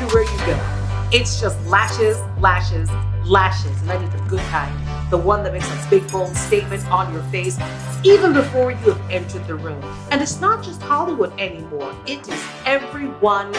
everywhere you go. It's just lashes, lashes, lashes. And I need the good kind. The one that makes a big, bold statement on your face even before you have entered the room. And it's not just Hollywood anymore. It is everyone,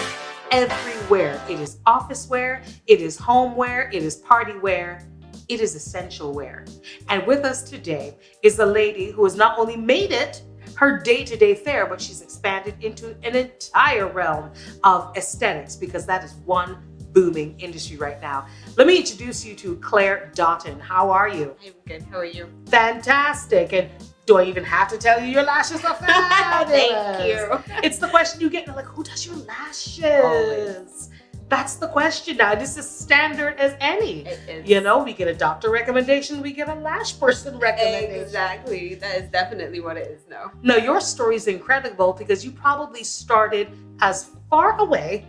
everywhere. It is office wear, it is home wear, it is party wear, it is essential wear. And with us today is a lady who has not only made it her day-to-day fare, but she's expanded into an entire realm of aesthetics, because that is one booming industry right now. Let me introduce you to Claire Dottin. How are you? I'm good. How are you? Fantastic. And do I even have to tell you your lashes are fabulous? Thank you. It's the question you get, like, who does your lashes? Always. That's the question now. This is standard as any. It is. You know, we get a doctor recommendation, we get a lash person recommendation. Exactly. That is definitely what it is now. Now, your story is incredible because you probably started as far away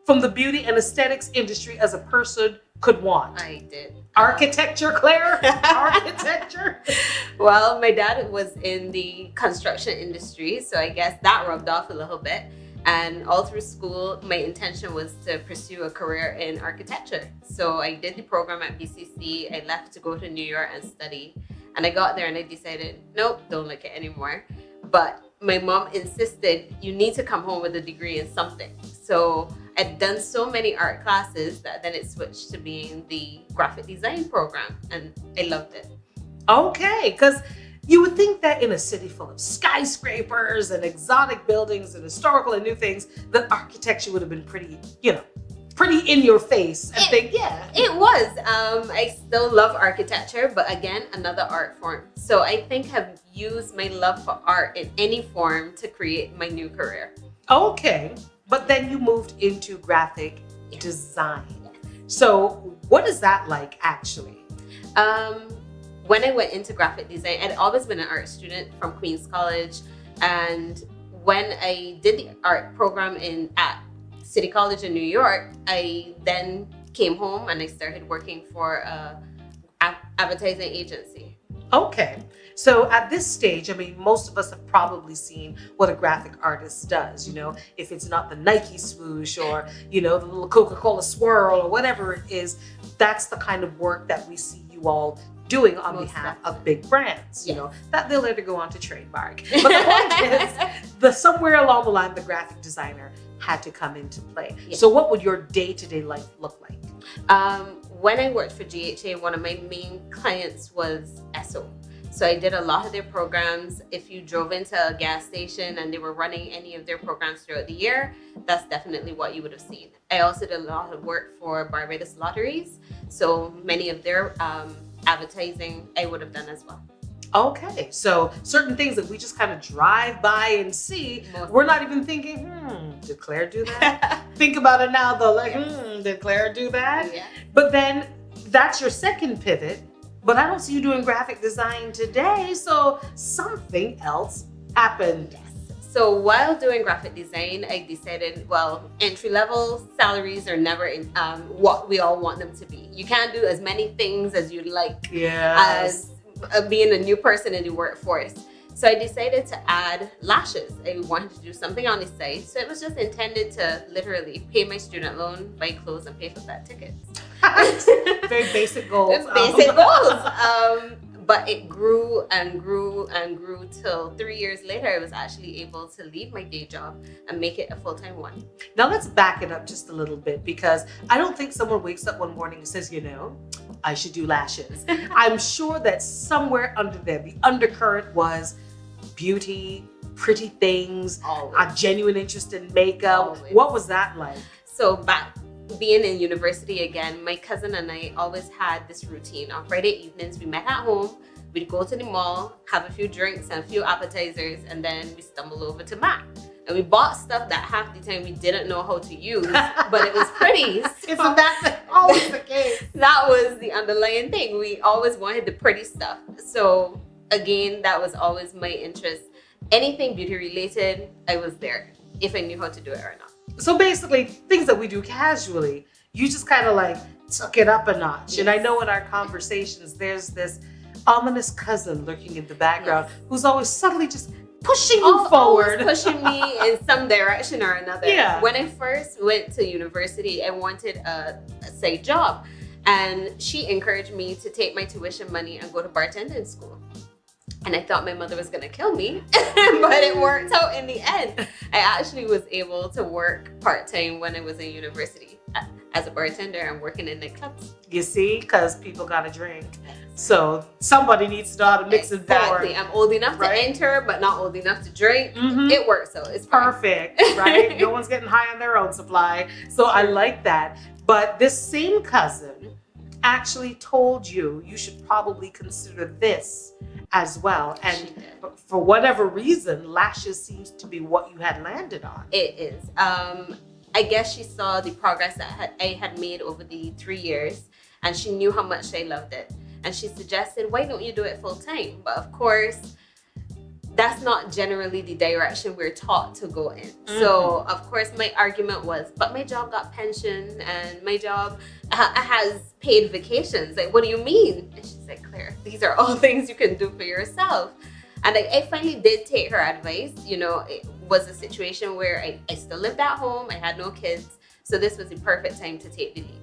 from the beauty and aesthetics industry as a person could want. I did. Architecture, Claire? Architecture? Well, my dad was in the construction industry, so I guess that rubbed off a little bit. And all through school, my intention was to pursue a career in architecture. So I did the program at BCC. I left to go to New York and study. And I got there and I decided, nope, don't like it anymore. But my mom insisted, you need to come home with a degree in something. So I'd done so many art classes that then it switched to being the graphic design program. And I loved it. Okay, because you would think that in a city full of skyscrapers and exotic buildings and historical and new things, that architecture would have been pretty, pretty in your face. It was. I still love architecture, but again, another art form. So I think I've used my love for art in any form to create my new career. Okay, but then you moved into graphic design. So what is that like actually? When I went into graphic design, I'd always been an art student from Queens College. And when I did the art program at City College in New York, I then came home and I started working for an advertising agency. Okay. So at this stage, I mean, most of us have probably seen what a graphic artist does, if it's not the Nike swoosh or, the little Coca-Cola swirl or whatever it is, that's the kind of work that we see you all doing on behalf of big brands, that they'll later go on to trademark. But the point is, somewhere along the line, the graphic designer had to come into play. Yeah. So what would your day-to-day life look like? When I worked for GHA, one of my main clients was Esso. So I did a lot of their programs. If you drove into a gas station and they were running any of their programs throughout the year, that's definitely what you would have seen. I also did a lot of work for Barbados Lotteries. So many of their advertising I would have done as well. Okay, so certain things that we just kind of drive by and see, we're not even thinking, did Claire do that? Think about it now though, like, did Claire do that? Yeah. But then that's your second pivot, but I don't see you doing graphic design today, so something else happened. Yes. So while doing graphic design, I decided, entry-level salaries are never what we all want them to be. You can't do as many things as you'd like as being a new person in the workforce. So I decided to add lashes. I wanted to do something on the side. So it was just intended to literally pay my student loan, buy clothes, and pay for that ticket. Very basic goals. Basic goals. But it grew and grew and grew till 3 years later, I was actually able to leave my day job and make it a full-time one. Now let's back it up just a little bit, because I don't think someone wakes up one morning and says, I should do lashes. I'm sure that somewhere under there, the undercurrent was beauty, pretty things, a genuine interest in makeup. Always. What was that like? So back being in university again, my cousin and I always had this routine. On Friday evenings, we met at home. We'd go to the mall, have a few drinks and a few appetizers, and then we stumble over to Mac. And we bought stuff that half the time we didn't know how to use, but it was pretty. Isn't that always the case? That was the underlying thing. We always wanted the pretty stuff. So again, that was always my interest. Anything beauty related, I was there, if I knew how to do it or not. So basically, things that we do casually, you just kind of like took it up a notch. Yes. And I know in our conversations, there's this ominous cousin lurking in the background who's always subtly just pushing you forward. Always pushing me in some direction or another. Yeah. When I first went to university, I wanted a say job, and she encouraged me to take my tuition money and go to bartending school. And I thought my mother was gonna kill me, but it worked out in the end. I actually was able to work part-time when I was in university as a bartender and working in nightclubs. You see, because people gotta drink. So somebody needs to know how to mix it forward. Exactly. I'm old enough to enter, but not old enough to drink. It works, so it's fine. Perfect, right? No one's getting high on their own supply. So I like that. But this same cousin actually told you should probably consider this as well. And for whatever reason, lashes seems to be what you had landed on. It is. I guess she saw the progress that I had made over the 3 years, and she knew how much I loved it. And she suggested, why don't you do it full time? But of course, that's not generally the direction we're taught to go in. So of course my argument was, but my job got pension and my job has paid vacations. Like, what do you mean? And she's like, Claire, these are all things you can do for yourself. And I finally did take her advice. You know, it was a situation where I still lived at home. I had no kids. So this was the perfect time to take the leap.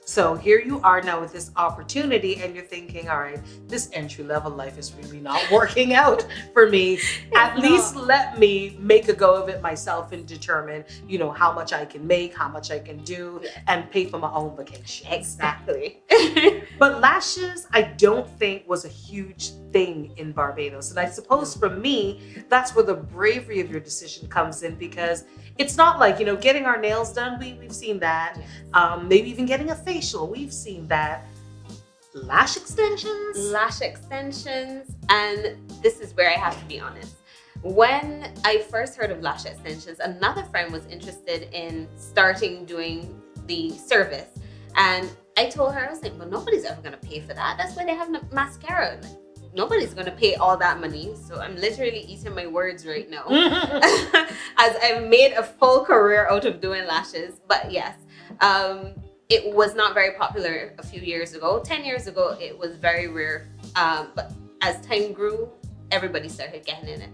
So here you are now with this opportunity, and you're thinking, all right, this entry-level life is really not working out for me. At least let me make a go of it myself and determine, you know, how much I can make, how much I can do, and pay for my own vacation. Exactly. But lashes, I don't think was a huge thing in Barbados. And I suppose for me, that's where the bravery of your decision comes in, because it's not like, you know, getting our nails done, we've seen that. Maybe even getting a facial, we've seen that. Lash extensions? Lash extensions. And this is where I have to be honest. When I first heard of lash extensions, another friend was interested in starting doing the service. And I told her, I was like, well, nobody's ever going to pay for that. That's why they have mascara. Like, nobody's going to pay all that money. So I'm literally eating my words right now. As I've made a full career out of doing lashes. But yes, it was not very popular a few years ago. 10 years ago, it was very rare. But as time grew, everybody started getting in it.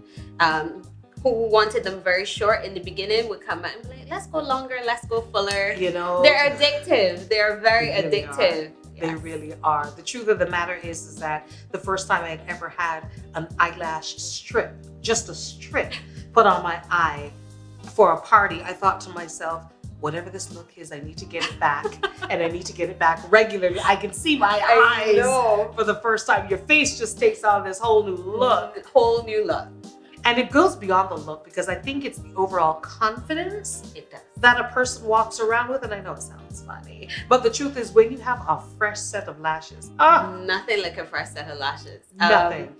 Who wanted them very short in the beginning would come out and be like, let's go longer, let's go fuller. You know, they're addictive. They're very addictive. They really are. The truth of the matter is that the first time I'd ever had an eyelash strip, just a strip, put on my eye for a party, I thought to myself, whatever this look is, I need to get it back, and I need to get it back regularly. I can see my eyes for the first time. Your face just takes on this whole new look. Whole new look. And it goes beyond the look, because I think it's the overall confidence that a person walks around with. And I know it sounds funny, but the truth is, when you have a fresh set of lashes, nothing like a fresh set of lashes. Nothing.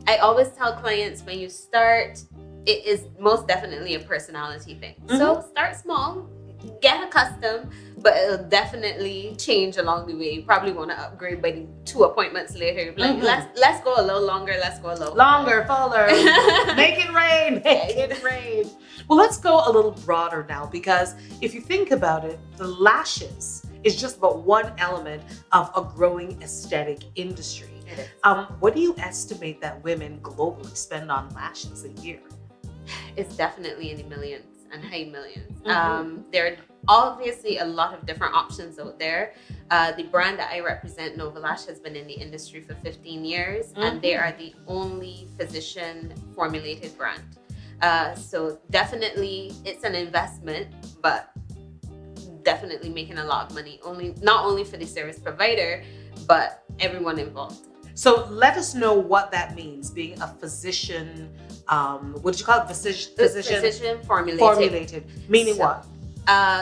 I always tell clients, when you start, it is most definitely a personality thing. So start small, get accustomed, but it'll definitely change along the way. You probably want to upgrade by the 2 appointments later. Like, let's go a little longer, let's go a little longer, fuller. Make it rain, make it rain. Well, let's go a little broader now, because if you think about it, the lashes is just but one element of a growing aesthetic industry. It is. What do you estimate that women globally spend on lashes a year? It's definitely in the millions and high millions. There are obviously a lot of different options out there. The brand that I represent, Novalash, has been in the industry for 15 years, and they are the only physician formulated brand. So definitely it's an investment, but definitely making a lot of money, not only for the service provider, but everyone involved. So let us know what that means, being a physician, what did you call it? Physician formulated. Meaning what?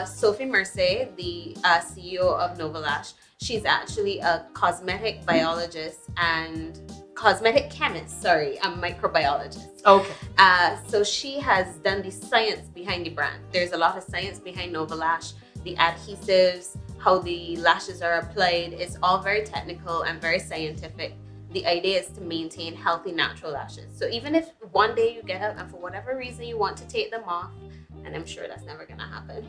Sophie Mercier, the CEO of Novalash, she's actually a cosmetic biologist and cosmetic chemist, a microbiologist. Okay. So she has done the science behind the brand. There's a lot of science behind Novalash, the adhesives, how the lashes are applied. It's all very technical and very scientific. The idea is to maintain healthy, natural lashes. So even if one day you get up and for whatever reason you want to take them off, and I'm sure that's never gonna happen,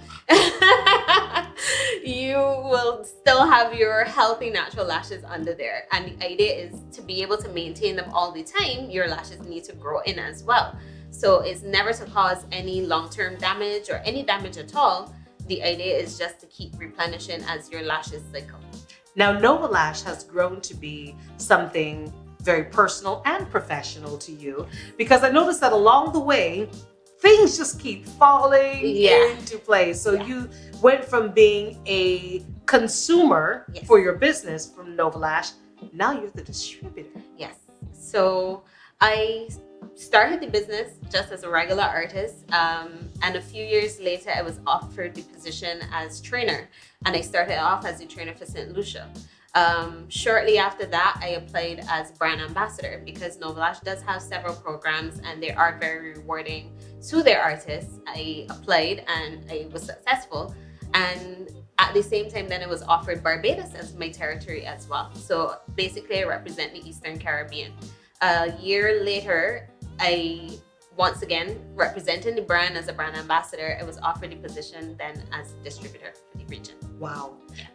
you will still have your healthy, natural lashes under there. And the idea is to be able to maintain them all the time. Your lashes need to grow in as well. So it's never to cause any long-term damage or any damage at all. The idea is just to keep replenishing as your lashes cycle. Now, Novalash has grown to be something very personal and professional to you, because I noticed that along the way, things just keep falling into place. So you went from being a consumer for your business from Novalash, now you're the distributor. Yes. So I started the business just as a regular artist, and a few years later I was offered the position as trainer, and I started off as a trainer for St. Lucia. Shortly after that, I applied as brand ambassador, because Novalash does have several programs and they are very rewarding to their artists. I applied and I was successful, and at the same time then I was offered Barbados as my territory as well. So basically I represent the Eastern Caribbean. A year later, I once again representing the brand as a brand ambassador, I was offered the position then as distributor for the region. Wow.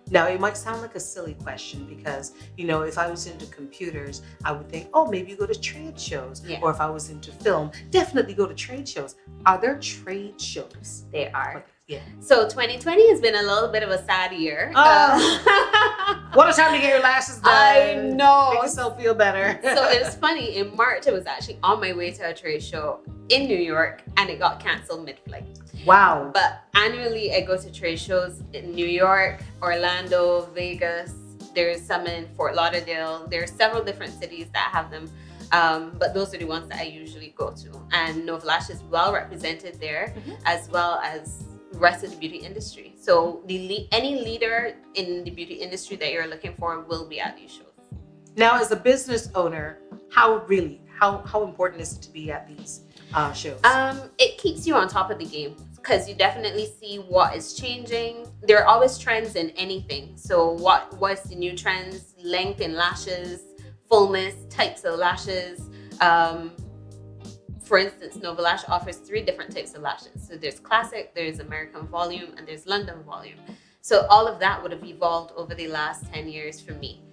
Now, it might sound like a silly question, because, you know, if I was into computers, I would think, oh, maybe you go to trade shows. Or if I was into film, definitely go to trade shows. Are there trade shows? They are. Okay. Yeah. So 2020 has been a little bit of a sad year. What a time to get your lashes done. I know. Make yourself feel better. So it was funny. In March, I was actually on my way to a trade show in New York, and it got canceled mid-flight. Wow. But annually, I go to trade shows in New York, Orlando, Vegas. There's some in Fort Lauderdale. There are several different cities that have them. But those are the ones that I usually go to. And Novalash is well represented there, as well as the rest of the beauty industry. So any leader in the beauty industry that you're looking for will be at these shows. Now, as a business owner, how important is it to be at these shows? It keeps you on top of the game, because you definitely see what is changing. There are always trends in anything. So what's the new trends? Length in lashes, fullness, types of lashes. For instance, Novalash offers 3 different types of lashes. So there's classic, there's American volume, and there's London volume. So all of that would have evolved over the last 10 years for me.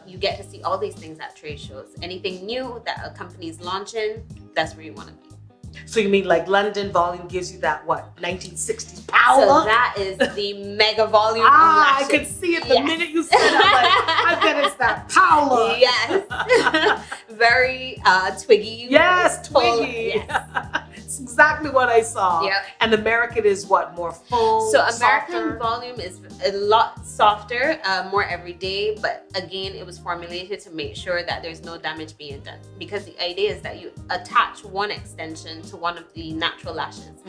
You get to see all these things at trade shows. Anything new that a company's launching, that's where you want to be. So you mean like London volume gives you that, what, 1960s power? So that is the mega volume of lashes. I could see it the minute you said it. I'm like, I bet it's that power. Yes. Very twiggy. Yes, full, twiggy. Yes. It's exactly what I saw. Yep. And American is what, more full, So American softer? volume is a lot softer, more everyday, but again, it was formulated to make sure that there's no damage being done, because the idea is that you attach one extension to one of the natural lashes.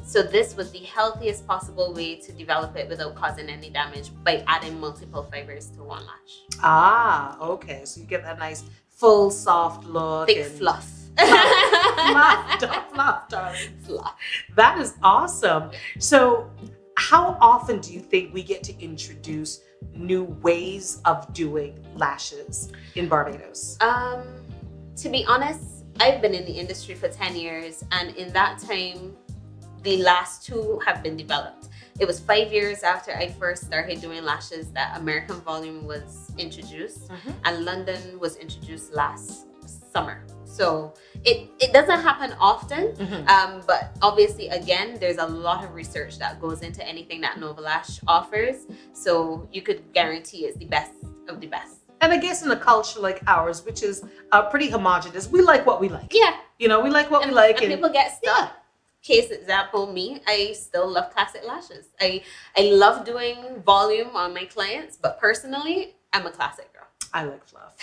So this was the healthiest possible way to develop it without causing any damage, by adding multiple fibers to one lash. Ah, okay. So you get that nice full soft look. Big and fluff. fluff, darling. Fluff. That is awesome. So how often do you think we get to introduce new ways of doing lashes in Barbados? To be honest, I've been in the industry for 10 years, and in that time, the last 2 have been developed. It was 5 years after I first started doing lashes that American volume was introduced, and London was introduced last summer. So it doesn't happen often, but obviously, again, there's a lot of research that goes into anything that Novalash offers. So you could guarantee it's the best of the best. And I guess in a culture like ours, which is pretty homogenous, we like what we like. Yeah. You know, we like what we like. And people get stuck. Case example, me, I still love classic lashes. I love doing volume on my clients, but personally, I'm a classic girl. I like fluff.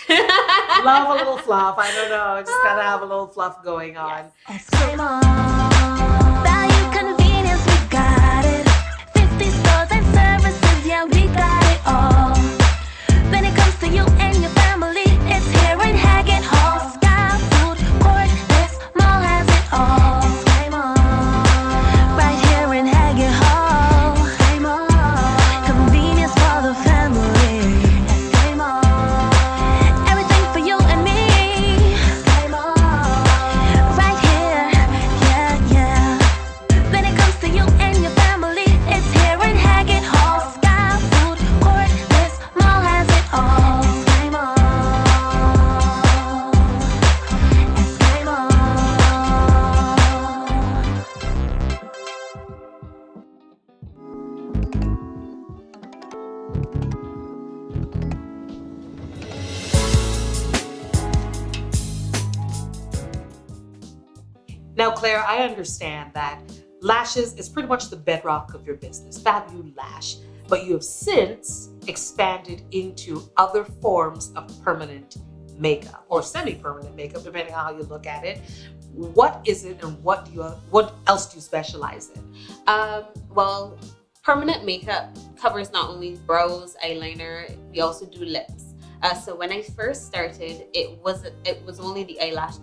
Love a little fluff. I don't know. Just gotta have a little fluff going on. Yes. Value, convenience, we got it. 50 stores and services, yeah, we got it all. When it comes to you and your family, it's here in Haggett Hall. Style, food, court, this mall has it all. Right here in Haggett Hall. Convenience for the family. Everything for you and me. Right here, yeah, yeah. Now, Claire, I understand that lashes is pretty much the bedrock of your business, Fabulash, but you have since expanded into other forms of permanent makeup or semi-permanent makeup, depending on how you look at it. What is it, and what else do you specialize in? Well, permanent makeup covers not only brows, eyeliner, we also do lips. So when I first started, it was only the eyeliner,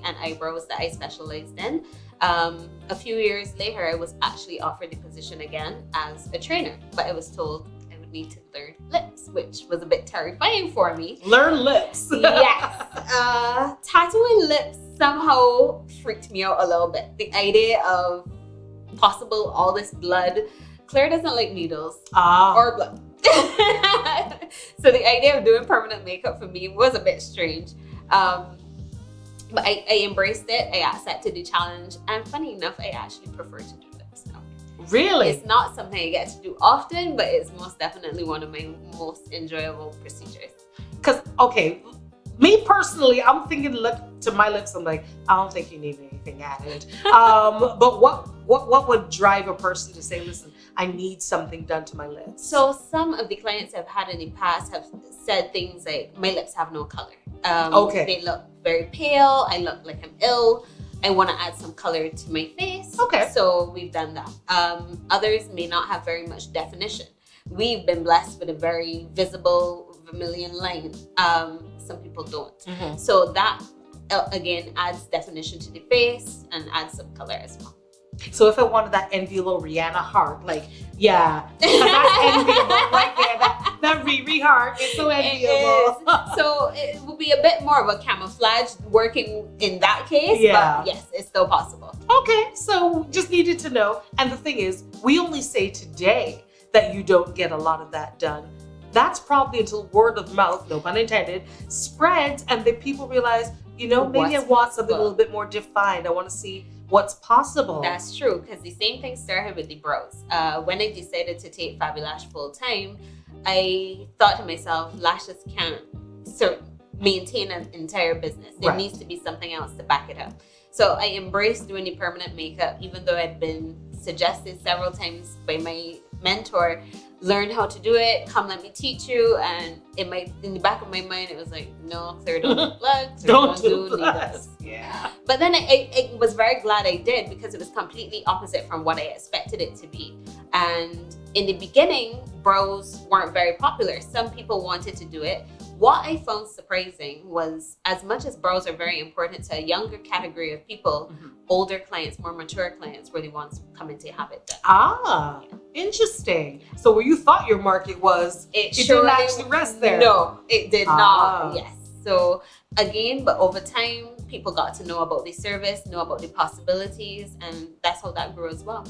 and eyebrows that I specialized in. A few years later, I was actually offered the position again as a trainer, but I was told I would need to learn lips, which was a bit terrifying for me. Learn lips. Yes. Tattooing lips somehow freaked me out a little bit. The idea of possible all this blood. Claire doesn't like needles or blood. So the idea of doing permanent makeup for me was a bit strange. But I embraced it. I accepted the challenge. And funny enough, I actually prefer to do lips now. Really? It's not something I get to do often, but it's most definitely one of my most enjoyable procedures. Because, okay, me personally, I'm thinking, look to my lips, I'm like, I don't think you need anything added. But what would drive a person to say, listen, I need something done to my lips? So some of the clients I've had in the past have said things like, my lips have no color. Okay. They look very pale. I look like I'm ill. I want to add some color to my face. Okay. So we've done that. Others may not have very much definition. We've been blessed with a very visible vermilion line. Some people don't. Mm-hmm. So that, again, adds definition to the face and adds some color as well. So if I wanted that enviable Rihanna heart, like, yeah, that's enviable right there. That Riri heart is so enviable. So it will be a bit more of a camouflage working in that case, Yeah. but yes, it's still possible. Okay, so just needed to know. And the thing is, we only say today that you don't get a lot of that done. That's probably until word of mouth, no pun intended, spreads and the people realize, you know, maybe I want something a little bit more defined. I want to see what's possible. That's true, because the same thing started with the brows. When I decided to take Fabulash full time, I thought to myself, lashes can't maintain an entire business. There needs to be something else to back it up. So I embraced doing the permanent makeup, even though I'd been suggested several times by my mentor, learn how to do it, come let me teach you. And in the back of my mind, it was like, no, Claire, don't do blood, Claire, don't do needles. Yeah. But then I was very glad I did, because it was completely opposite from what I expected it to be. And in the beginning, brows weren't very popular. Some people wanted to do it. What I found surprising was, as much as brows are very important to a younger category of people, older clients, more mature clients were the ones coming to have it done. Interesting. So where you thought your market was, it didn't actually rest there. No, it did not. Yes. So again, but over time, people got to know about the service, know about the possibilities, and that's how that grew as well.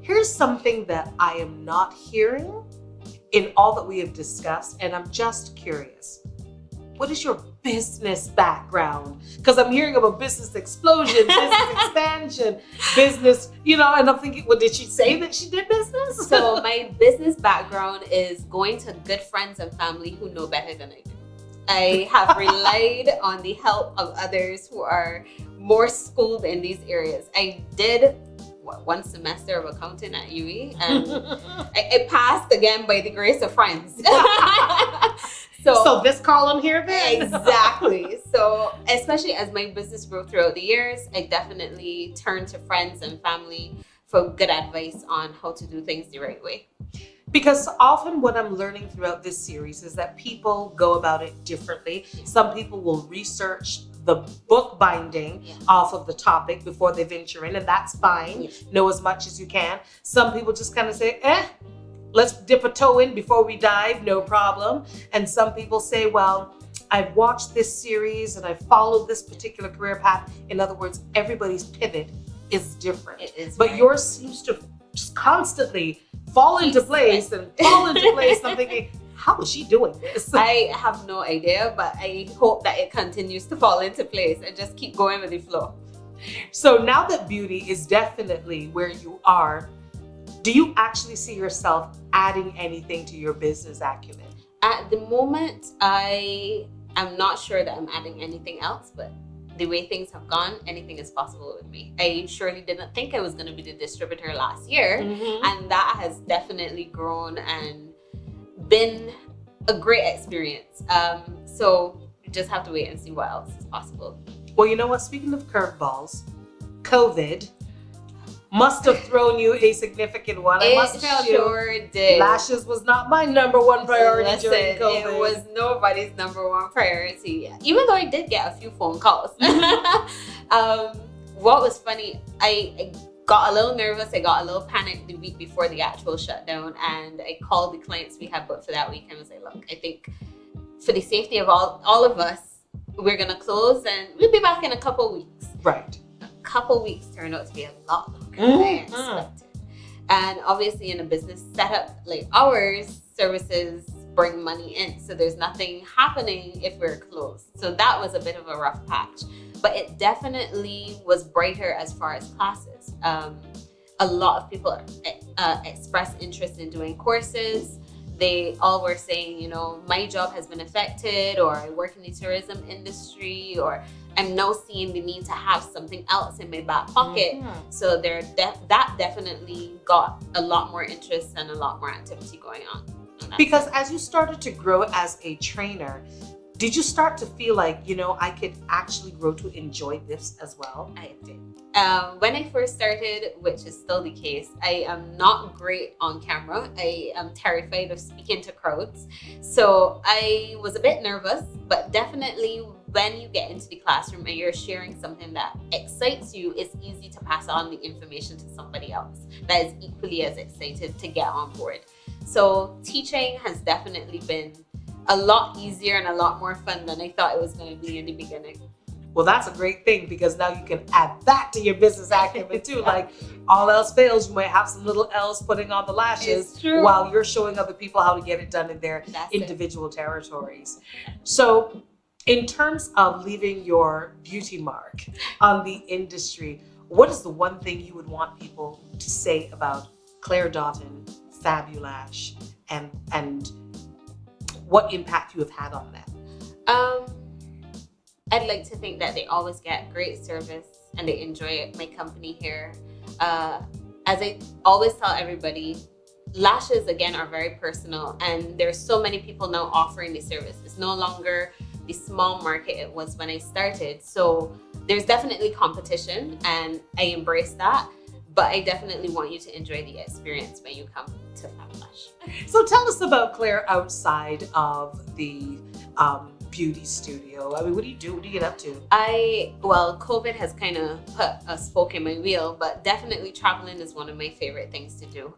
Here's something that I am not hearing in all that we have discussed, and I'm just curious. What is your business background? Because I'm hearing about business explosion, business expansion, business, and I'm thinking, well, did she say that she did business? So my business background is going to good friends and family who know better than I do. I have relied on the help of others who are more schooled in these areas. I did one semester of accounting at UE, and it passed again by the grace of friends. So this column here then? Exactly. So especially as my business grew throughout the years, I definitely turned to friends and family for good advice on how to do things the right way. Because often what I'm learning throughout this series is that people go about it differently. Some people will research the book binding off of the topic before they venture in, and that's fine. Know as much as you can. Some people just kind of say, let's dip a toe in before we dive, no problem. And some people say, well, I've watched this series and I've followed this particular career path. In other words, everybody's pivot is different. It is, but yours seems to just constantly fall into place and fall into place. And I'm thinking, how is she doing this? I have no idea, but I hope that it continues to fall into place and just keep going with the flow. So now that beauty is definitely where you are, do you actually see yourself adding anything to your business acumen? At the moment, I am not sure that I'm adding anything else, but the way things have gone, anything is possible with me. I surely didn't think I was going to be the distributor last year, and that has definitely grown and been a great experience. So you just have to wait and see what else is possible. Well, you know what? Speaking of curveballs, COVID must have thrown you a significant one. I must tell you, sure did. lashes was not my number one priority during COVID. It was nobody's number one priority, even though I did get a few phone calls. What was funny, I got a little nervous, I got a little panicked the week before the actual shutdown, and I called the clients we had booked for that week and was like, look, I think for the safety of all of us, we're gonna close and we'll be back in a couple weeks. Right. Couple weeks turned out to be a lot longer than I expected. And obviously in a business setup like ours, services bring money in. So there's nothing happening if we're closed. So that was a bit of a rough patch. But it definitely was brighter as far as classes. A lot of people expressed interest in doing courses. They all were saying, you know, my job has been affected, or I work in the tourism industry, or I'm now seeing the need to have something else in my back pocket. So that definitely got a lot more interest and a lot more activity going on. Because as you started to grow as a trainer, did you start to feel like, you know, I could actually grow to enjoy this as well? I did. When I first started, which is still the case, I am not great on camera. I am terrified of speaking to crowds. So I was a bit nervous, but definitely when you get into the classroom and you're sharing something that excites you, it's easy to pass on the information to somebody else that is equally as excited to get on board. So teaching has definitely been a lot easier and a lot more fun than I thought it was going to be in the beginning. Well, that's a great thing, because now you can add that to your business acumen too. Like, all else fails, you might have some little L's putting on the lashes while you're showing other people how to get it done in their individual territories. So in terms of leaving your beauty mark on the industry, what is the one thing you would want people to say about Claire Dottin, Fabulash, and what impact you have had on them? I'd like to think that they always get great service and they enjoy my company here. As I always tell everybody, lashes again are very personal, and there's so many people now offering the service. It's no longer the small market it was when I started. So there's definitely competition, and I embrace that. But I definitely want you to enjoy the experience when you come to Fabulash. So tell us about Claire outside of the beauty studio. I mean, what do you do? What do you get up to? Well, COVID has kind of put a spoke in my wheel, but definitely traveling is one of my favorite things to do.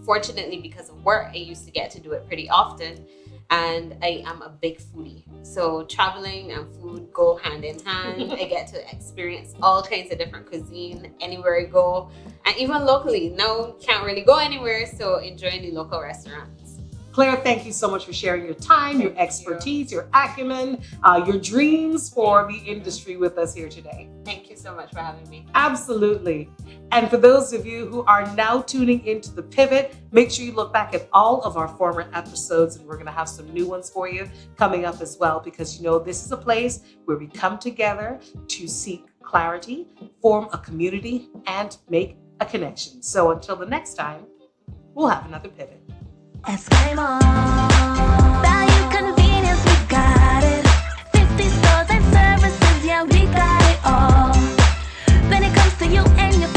Fortunately, because of work, I used to get to do it pretty often. And I am a big foodie. So traveling and food go hand in hand. I get to experience all kinds of different cuisine anywhere I go. And even locally, now can't really go anywhere, so enjoying the local restaurants. Claire, thank you so much for sharing your time, your expertise, your acumen, your dreams for the industry with us here today. Thank you so much for having me. Absolutely. And for those of you who are now tuning into The Pivot, make sure you look back at all of our former episodes, and we're going to have some new ones for you coming up as well, because, you know, this is a place where we come together to seek clarity, form a community, and make a connection. So until the next time, we'll have another Pivot. Eskimo. Value, convenience, we got it. 50 stores and services, yeah, we got it all. When it comes to you and your